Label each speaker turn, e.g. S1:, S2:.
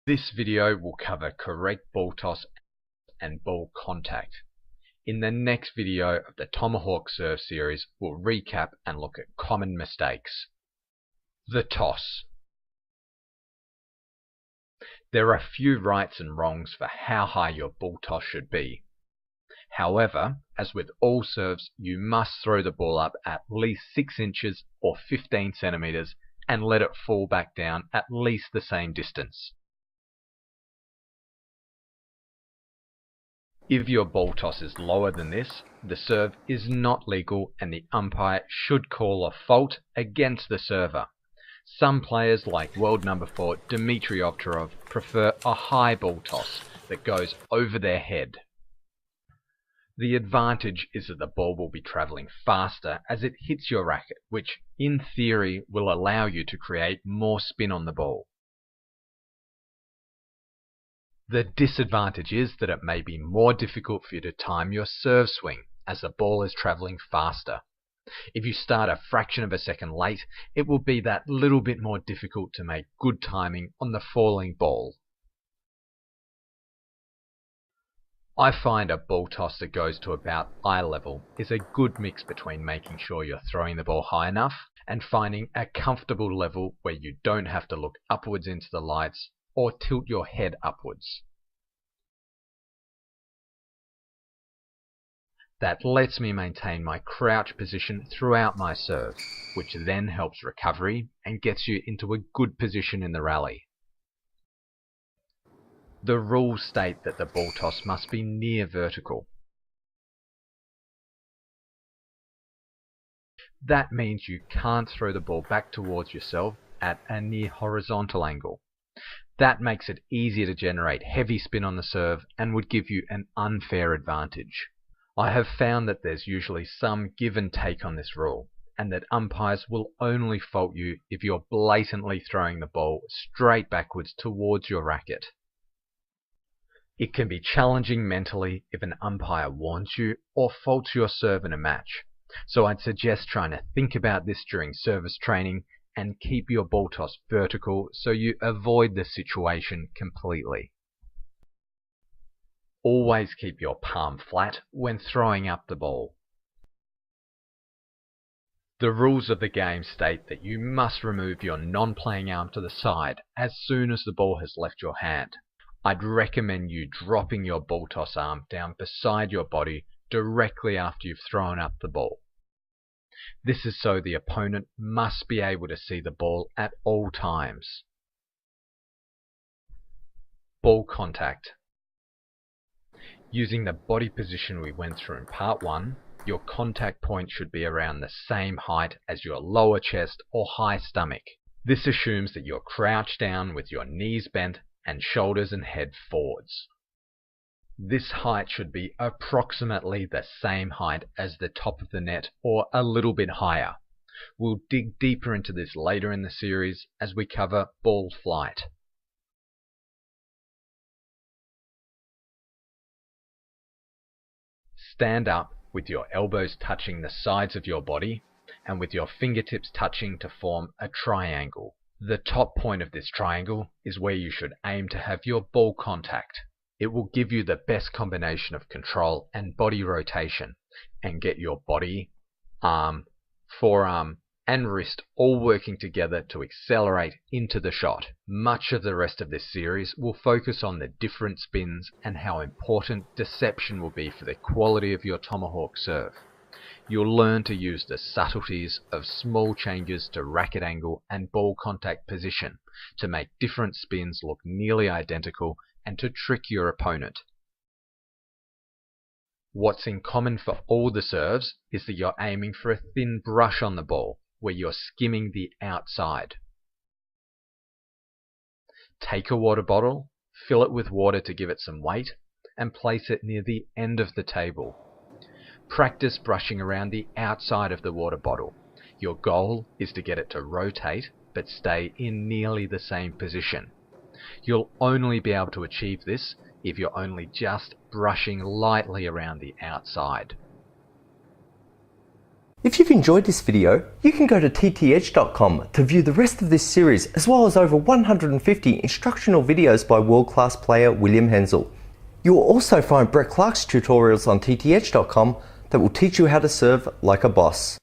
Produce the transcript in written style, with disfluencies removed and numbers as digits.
S1: This video will cover correct ball toss and ball contact. In the next video of the Tomahawk Serve series, we'll recap and look at common mistakes. The toss. There are few rights and wrongs for how high your ball toss should be. However, as with all serves, you must throw the ball up at least 6 inches or 15 centimeters and let it fall back down at least the same distance. If your ball toss is lower than this, the serve is not legal and the umpire should call a fault against the server. Some players like world number 4 Dmitry Ovtcharov prefer a high ball toss that goes over their head. The advantage is that the ball will be travelling faster as it hits your racket, which in theory will allow you to create more spin on the ball. The disadvantage is that it may be more difficult for you to time your serve swing as the ball is travelling faster. If you start a fraction of a second late, it will be that little bit more difficult to make good timing on the falling ball. I find a ball toss that goes to about eye level is a good mix between making sure you're throwing the ball high enough and finding a comfortable level where you don't have to look upwards into the lights or tilt your head upwards. That lets me maintain my crouch position throughout my serve, which then helps recovery and gets you into a good position in the rally. The rules state that the ball toss must be near vertical. That means you can't throw the ball back towards yourself at a near horizontal angle. That makes it easier to generate heavy spin on the serve and would give you an unfair advantage. I have found that there's usually some give and take on this rule, and that umpires will only fault you if you're blatantly throwing the ball straight backwards towards your racket. It can be challenging mentally if an umpire warns you or faults your serve in a match, so I'd suggest trying to think about this during service training and keep your ball toss vertical so you avoid the situation completely. Always keep your palm flat when throwing up the ball. The rules of the game state that you must remove your non-playing arm to the side as soon as the ball has left your hand. I'd recommend you dropping your ball toss arm down beside your body directly after you've thrown up the ball. This is so the opponent must be able to see the ball at all times. Ball contact. Using the body position we went through in part 1, your contact point should be around the same height as your lower chest or high stomach. This assumes that you're crouched down with your knees bent and shoulders and head forwards. This height should be approximately the same height as the top of the net or a little bit higher. We'll dig deeper into this later in the series as we cover ball flight. Stand up with your elbows touching the sides of your body and with your fingertips touching to form a triangle. The top point of this triangle is where you should aim to have your ball contact. It will give you the best combination of control and body rotation and get your body, arm, forearm and wrist all working together to accelerate into the shot. Much of the rest of this series will focus on the different spins and how important deception will be for the quality of your Tomahawk serve. You'll learn to use the subtleties of small changes to racket angle and ball contact position to make different spins look nearly identical and to trick your opponent. What's in common for all the serves is that you're aiming for a thin brush on the ball, where you're skimming the outside. Take a water bottle, fill it with water to give it some weight, and place it near the end of the table. Practice brushing around the outside of the water bottle. Your goal is to get it to rotate, but stay in nearly the same position. You'll only be able to achieve this if you're only just brushing lightly around the outside.
S2: If you've enjoyed this video, you can go to ttedge.com to view the rest of this series, as well as over 150 instructional videos by world-class player William Hensel. You will also find Brett Clark's tutorials on ttedge.com that will teach you how to serve like a boss.